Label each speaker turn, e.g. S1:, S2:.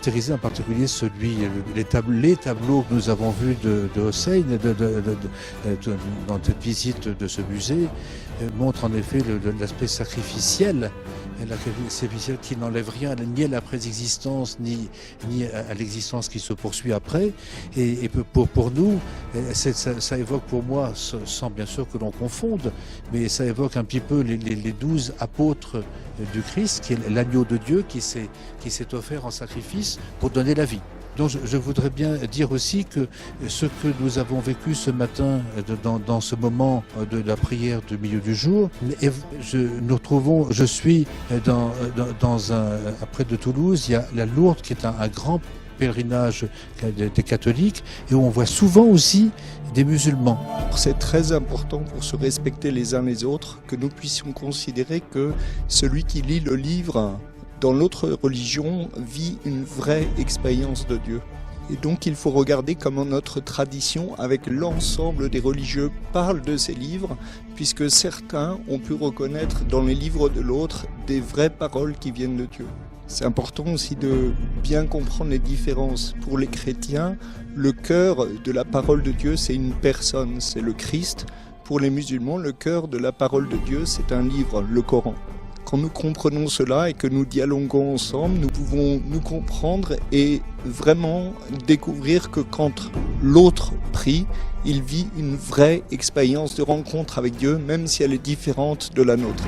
S1: caractérisé en particulier les tableaux que nous avons vus de Hossein dans cette visite de ce musée montrent en effet l'aspect sacrificiel. Sacrificiel qui n'enlève rien ni à la présexistence ni à l'existence qui se poursuit après. Et pour nous, ça évoque pour moi, sans bien sûr que l'on confonde, mais ça évoque un petit peu les 12 apôtres du Christ, qui est l'agneau de Dieu qui s'est offert en sacrifice pour donner la vie. Donc je voudrais bien dire aussi que ce que nous avons vécu ce matin dans ce moment de la prière du milieu du jour, je suis près de Toulouse, il y a la Lourdes qui est un grand pèlerinage des catholiques et où on voit souvent aussi des musulmans.
S2: C'est très important pour se respecter les uns les autres que nous puissions considérer que celui qui lit le livre dans l'autre religion vit une vraie expérience de Dieu. Et donc il faut regarder comment notre tradition avec l'ensemble des religieux parle de ces livres, puisque certains ont pu reconnaître dans les livres de l'autre des vraies paroles qui viennent de Dieu. C'est important aussi de bien comprendre les différences. Pour les chrétiens, le cœur de la parole de Dieu, c'est une personne, c'est le Christ. Pour les musulmans, le cœur de la parole de Dieu, c'est un livre, le Coran. Quand nous comprenons cela et que nous dialoguons ensemble, nous pouvons nous comprendre et vraiment découvrir que quand l'autre prie, il vit une vraie expérience de rencontre avec Dieu, même si elle est différente de la nôtre.